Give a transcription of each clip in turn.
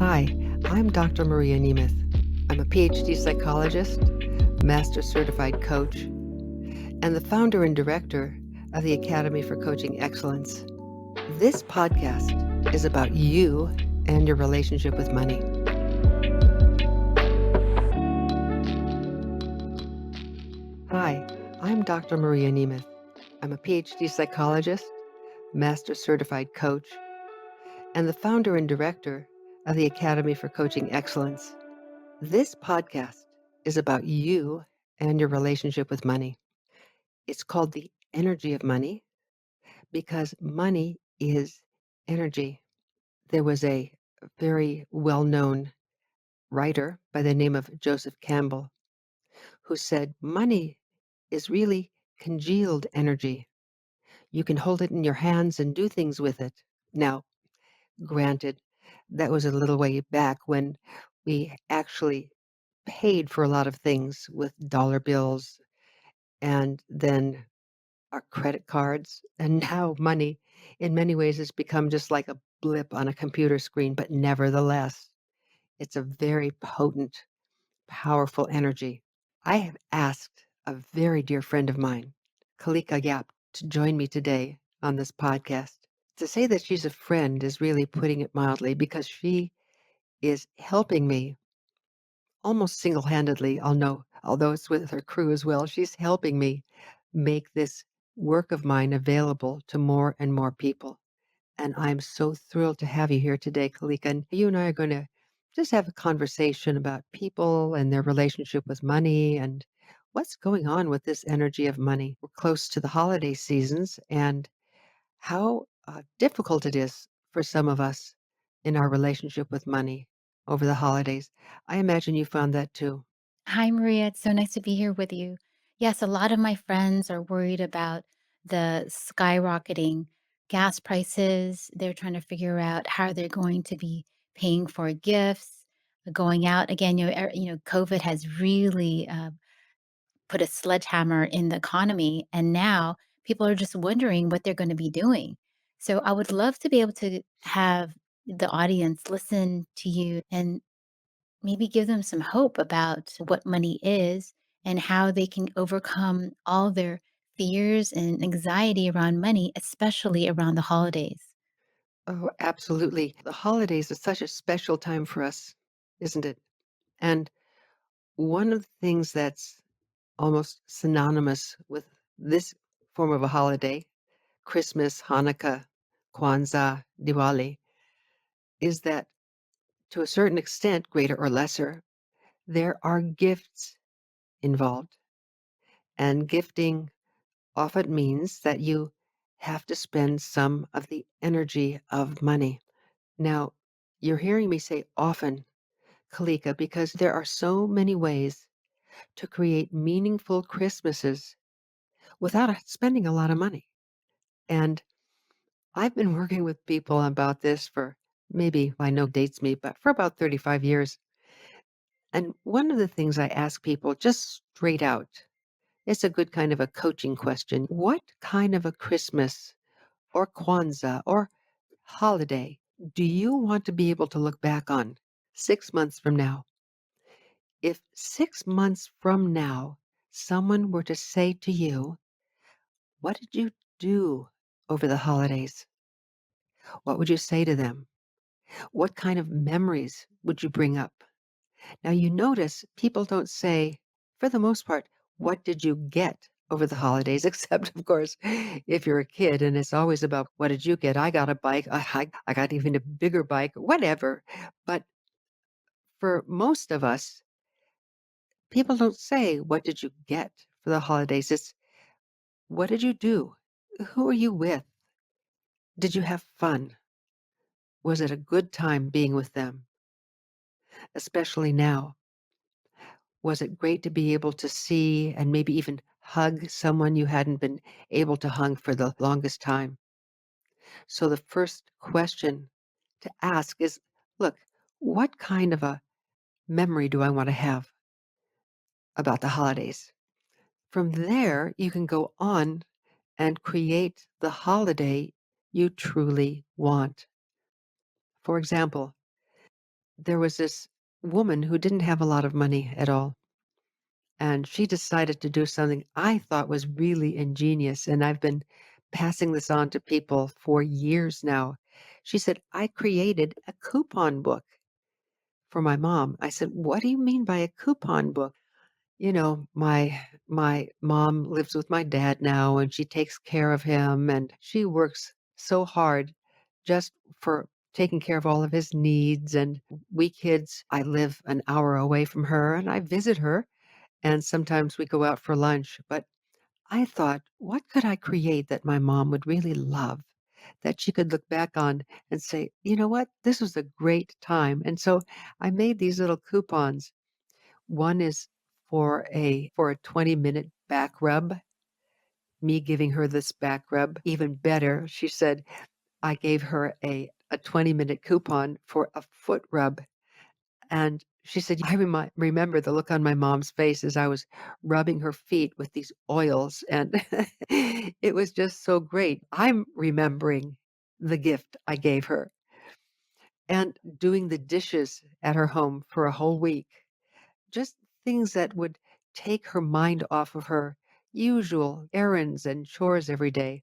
Hi, I'm Dr. Maria Nemeth. I'm a PhD psychologist, master certified coach, and the founder and director of the Academy for Coaching Excellence. This podcast is about you and your relationship with money. Hi, I'm Dr. Maria Nemeth. I'm a PhD psychologist, master certified coach, and the founder and director of the Academy for Coaching Excellence. This podcast is about you and your relationship with money. It's called the energy of money because money is energy. There was a very well known writer by the name of Joseph Campbell who said, money is really congealed energy. You can hold it in your hands and do things with it. Now, granted, that was a little way back when we actually paid for a lot of things with dollar bills and then our credit cards. And now money, in many ways, has become just like a blip on a computer screen. But nevertheless, it's a very potent, powerful energy. I have asked a very dear friend of mine, Kalika Yap, to join me today on this podcast. To say that she's a friend is really putting it mildly because she is helping me almost single-handedly. I'll know, although it's with her crew as well, she's helping me make this work of mine available to more and more people. And I'm so thrilled to have you here today, Kalika. And you and I are going to just have a conversation about people and their relationship with money and what's going on with this energy of money. We're close to the holiday seasons and how difficult it is for some of us in our relationship with money over the holidays. I imagine you found that too. Hi, Maria. It's so nice to be here with you. Yes, a lot of my friends are worried about the skyrocketing gas prices. They're trying to figure out how they're going to be paying for gifts, going out again. COVID has really put a sledgehammer in the economy, and now people are just wondering what they're going to be doing. So I would love to be able to have the audience listen to you and maybe give them some hope about what money is and how they can overcome all their fears and anxiety around money, especially around the holidays. Oh, absolutely. The holidays is such a special time for us, isn't it? And one of the things that's almost synonymous with this form of a holiday, Christmas, Hanukkah, Kwanzaa, Diwali, is that to a certain extent, greater or lesser, there are gifts involved. And gifting often means that you have to spend some of the energy of money. Now, you're hearing me say often, Kalika, because there are so many ways to create meaningful Christmases without spending a lot of money. And I've been working with people about this for maybe, I know dates me, but for about 35 years. And one of the things I ask people just straight out, it's a good kind of a coaching question. What kind of a Christmas or Kwanzaa or holiday do you want to be able to look back on 6 months from now? If 6 months from now, someone were to say to you, what did you do over the holidays? What would you say to them? What kind of memories would you bring up? Now, you notice people don't say, for the most part, what did you get over the holidays? Except, of course, if you're a kid and it's always about what did you get? I got a bike. I got even a bigger bike, whatever. But for most of us, people don't say, what did you get for the holidays? It's, what did you do? Who are you with? Did you have fun? Was it a good time being with them? Especially now. Was it great to be able to see and maybe even hug someone you hadn't been able to hug for the longest time? So the first question to ask is, look, what kind of a memory do I want to have about the holidays? From there, you can go on and create the holiday you truly want. For example, there was this woman who didn't have a lot of money at all, and she decided to do something I thought was really ingenious, and I've been passing this on to people for years now. She said, "I created a coupon book for my mom." I said, "What do you mean by a coupon book?" My mom lives with my dad now, and she takes care of him, and she works so hard just for taking care of all of his needs, and we kids I live an hour away from her, and I visit her, and sometimes we go out for lunch, but I thought, "What could I create that my mom would really love, that she could look back on and say, 'You know what? This was a great time.'" And so I made these little coupons. One is for a 20-minute back rub, me giving her this back rub. Even better, she said I gave her a 20-minute coupon for a foot rub, and she said, "I remember the look on my mom's face as I was rubbing her feet with these oils," and it was just so great. I'm remembering the gift I gave her and doing the dishes at her home for a whole week. Just things that would take her mind off of her usual errands and chores every day.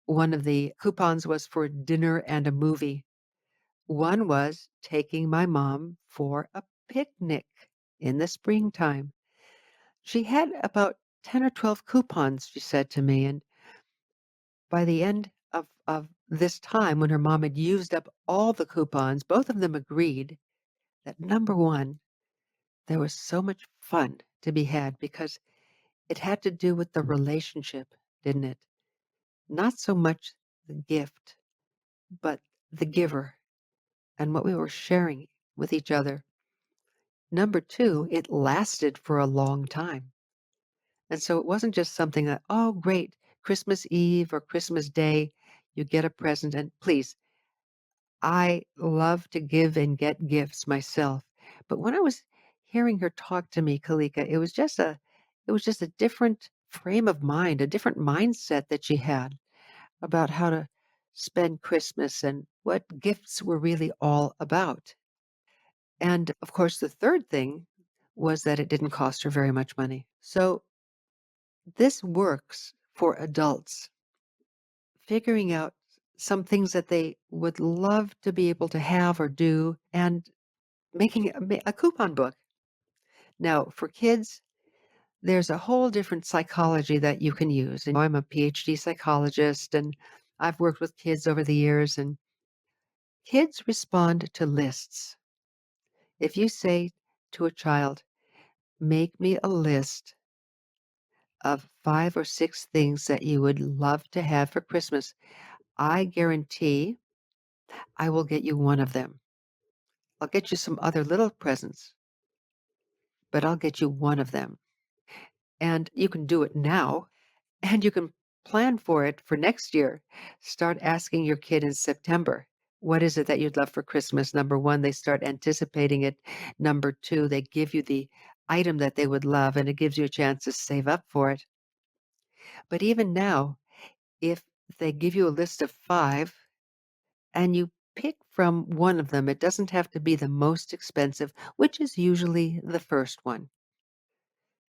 One of the coupons was for dinner and a movie. One was taking my mom for a picnic in the springtime. She had about 10 or 12 coupons, she said to me. And by the end of this time, when her mom had used up all the coupons, both of them agreed that number one, there was so much fun to be had because it had to do with the relationship, didn't it? Not so much the gift, but the giver and what we were sharing with each other. Number two, it lasted for a long time. And so it wasn't just something that, oh, great, Christmas Eve or Christmas Day, you get a present. And please, I love to give and get gifts myself. But when I was hearing her talk to me, Kalika, it was just a different frame of mind, a different mindset that she had about how to spend Christmas and what gifts were really all about. And of course, the third thing was that it didn't cost her very much money. So this works for adults, figuring out some things that they would love to be able to have or do and making a coupon book. Now, for kids, there's a whole different psychology that you can use. And I'm a PhD psychologist and I've worked with kids over the years, and kids respond to lists. If you say to a child, "Make me a list of 5 or 6 things that you would love to have for Christmas," I guarantee I will get you one of them. I'll get you some other little presents, but I'll get you one of them. And you can do it now, and you can plan for it for next year. Start asking your kid in September, "What is it that you'd love for Christmas?" Number 1, they start anticipating it. Number 2, they give you the item that they would love, and it gives you a chance to save up for it. But even now, if they give you a list of 5 and you pick from one of them, it doesn't have to be the most expensive, which is usually the first one.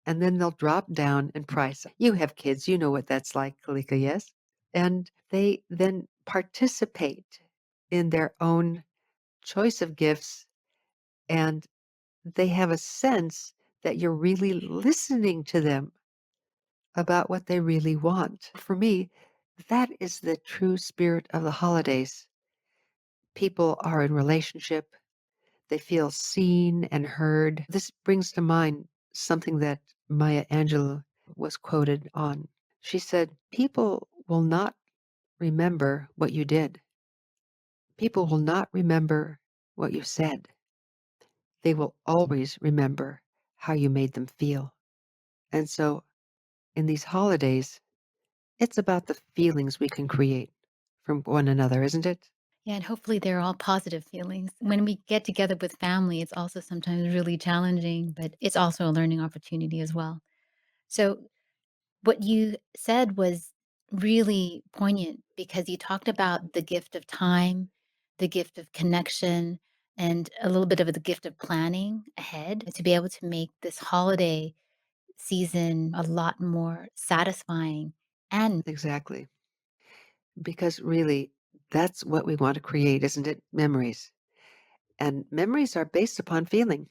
And then they'll drop down in price. You have kids, you know what that's like, Kalika, yes? And they then participate in their own choice of gifts, and they have a sense that you're really listening to them about what they really want. For me, that is the true spirit of the holidays. People are in relationship, they feel seen and heard. This brings to mind something that Maya Angelou was quoted on. She said, "People will not remember what you did. People will not remember what you said. They will always remember how you made them feel." And so in these holidays, it's about the feelings we can create from one another, isn't it? Yeah, and hopefully they're all positive feelings. When we get together with family, it's also sometimes really challenging, but it's also a learning opportunity as well. So, what you said was really poignant because you talked about the gift of time, the gift of connection, and a little bit of the gift of planning ahead to be able to make this holiday season a lot more satisfying and Exactly. Because really, that's what we want to create, isn't it? Memories. And memories are based upon feeling.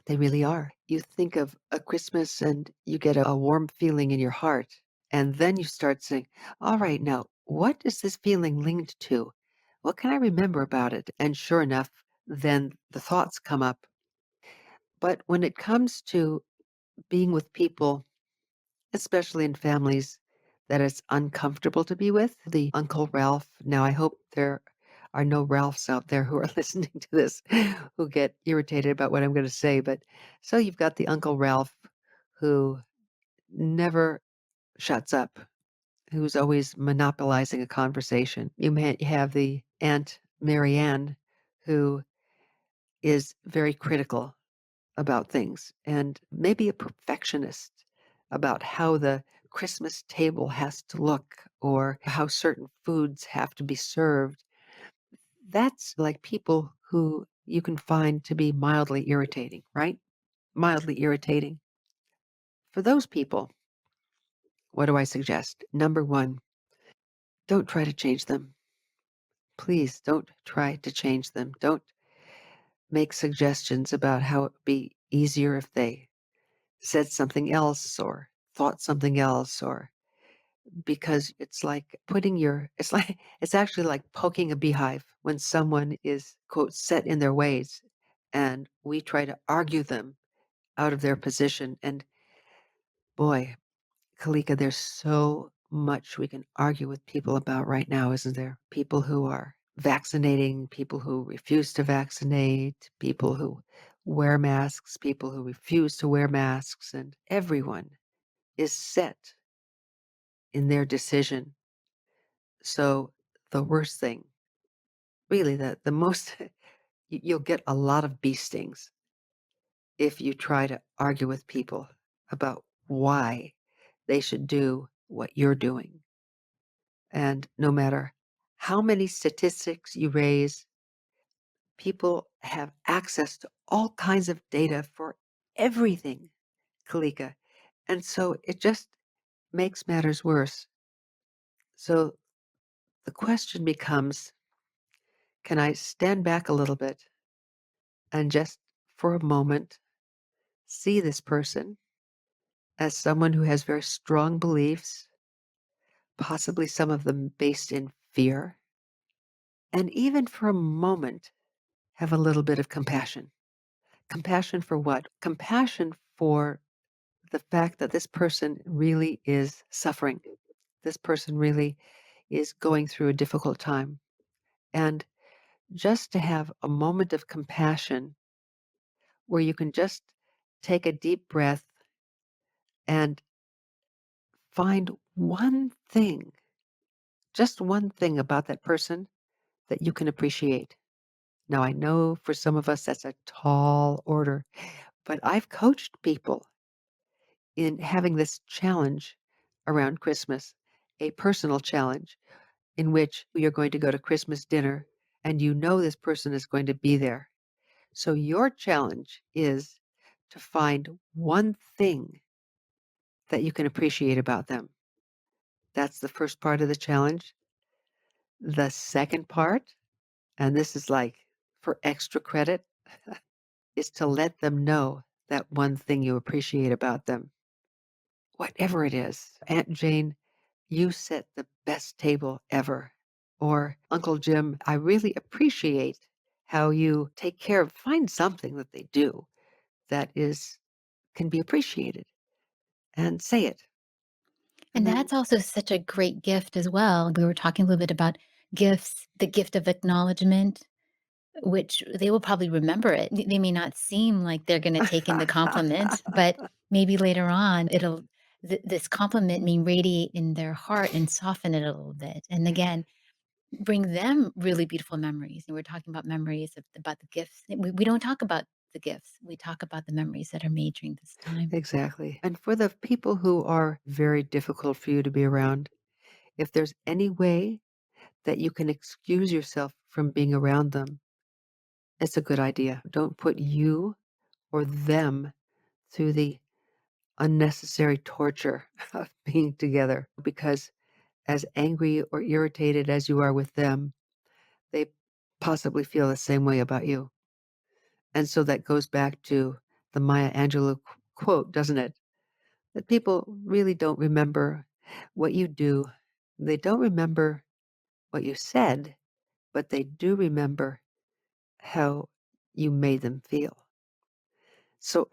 They really are. You think of a Christmas and you get a warm feeling in your heart. And then you start saying, all right, now, what is this feeling linked to? What can I remember about it? And sure enough, then the thoughts come up. But when it comes to being with people, especially in families that it's uncomfortable to be with, the Uncle Ralph. Now, I hope there are no Ralphs out there who are listening to this who get irritated about what I'm going to say. But so you've got the Uncle Ralph who never shuts up, who's always monopolizing a conversation. You may have the Aunt Marianne who is very critical about things and maybe a perfectionist about how the Christmas table has to look or how certain foods have to be served. That's like people who you can find to be mildly irritating, right? Mildly irritating. For those people, what do I suggest? Number one, don't try to change them. Please don't try to change them. Don't make suggestions about how it would be easier if they said something else or thought something else or because it's like putting your it's like it's actually like poking a beehive when someone is quote set in their ways and we try to argue them out of their position and boy Kalika, there's so much we can argue with people about right now, isn't there? People who are vaccinating, people who refuse to vaccinate, people who wear masks, people who refuse to wear masks, and everyone is set in their decision. So the worst thing, really, the most, you'll get a lot of bee stings if you try to argue with people about why they should do what you're doing. And no matter how many statistics you raise, people have access to all kinds of data for everything, Kalika. And so it just makes matters worse. So the question becomes, can I stand back a little bit and just for a moment see this person as someone who has very strong beliefs, possibly some of them based in fear, and even for a moment have a little bit of compassion. Compassion for what? Compassion for the fact that this person really is suffering. This person really is going through a difficult time. And just to have a moment of compassion where you can just take a deep breath and find one thing, just one thing about that person that you can appreciate. Now, I know for some of us that's a tall order, but I've coached people in having this challenge around Christmas, a personal challenge in which you're going to go to Christmas dinner and you know this person is going to be there. So your challenge is to find one thing that you can appreciate about them. That's the first part of the challenge. The second part, and this is like for extra credit, is to let them know that one thing you appreciate about them, whatever it is. Aunt Jane, you set the best table ever. Or Uncle Jim, I really appreciate how you take care of, find something that they do that is, can be appreciated and say it. And and then, that's also such a great gift as well. We were talking a little bit about gifts, the gift of acknowledgment, which they will probably remember it. They may not seem like they're gonna take in the compliment, but maybe later on, it'll this compliment may radiate in their heart and soften it a little bit, and again, bring them really beautiful memories, and we're talking about memories of about the gifts. We don't talk about the gifts, we talk about the memories that are made during this time. exactly. And for the people who are very difficult for you to be around, if there's any way that you can excuse yourself from being around them, It's a good idea. Don't put you or them through the unnecessary torture of being together because as angry or irritated as you are with them, they possibly feel the same way about you. And so that goes back to the Maya Angelou quote, doesn't it? That people really don't remember what you do. They don't remember what you said, but they do remember how you made them feel. So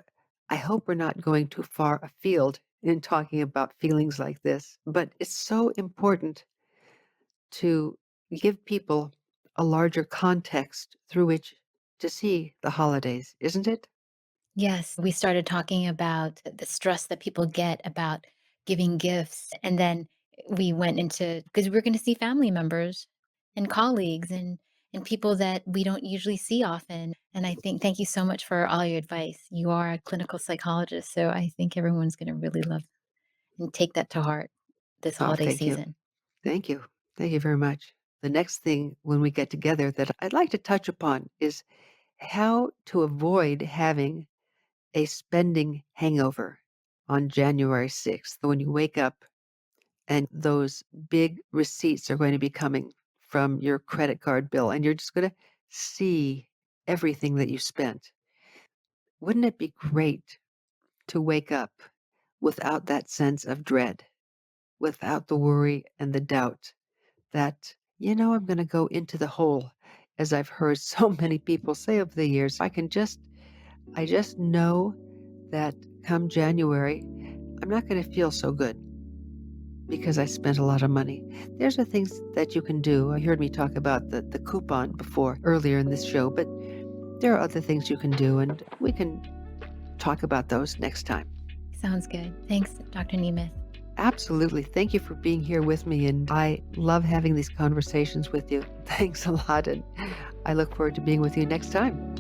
I hope we're not going too far afield in talking about feelings like this, but it's so important to give people a larger context through which to see the holidays, isn't it? Yes, we started talking about the stress that people get about giving gifts, and then we went into because we're gonna see family members and colleagues and people that we don't usually see often, and I think thank you so much for all your advice. You are a clinical psychologist, so I think everyone's gonna really love and take that to heart this Oh, holiday thank you. season. Thank you. Thank you very much. The next thing when we get together that I'd like to touch upon is how to avoid having a spending hangover on January 6th when you wake up and those big receipts are going to be coming from your credit card bill and you're just going to see everything that you spent. Wouldn't it be great to wake up without that sense of dread, without the worry and the doubt that, I'm going to go into the hole, as I've heard so many people say over the years. I just know that come January, I'm not going to feel so good because I spent a lot of money. There's the things that you can do. You heard me talk about the coupon before earlier in this show, but there are other things you can do, and we can talk about those next time. Sounds good. Thanks, Dr. Nemeth. Absolutely. Thank you for being here with me. And I love having these conversations with you. Thanks a lot. And I look forward to being with you next time.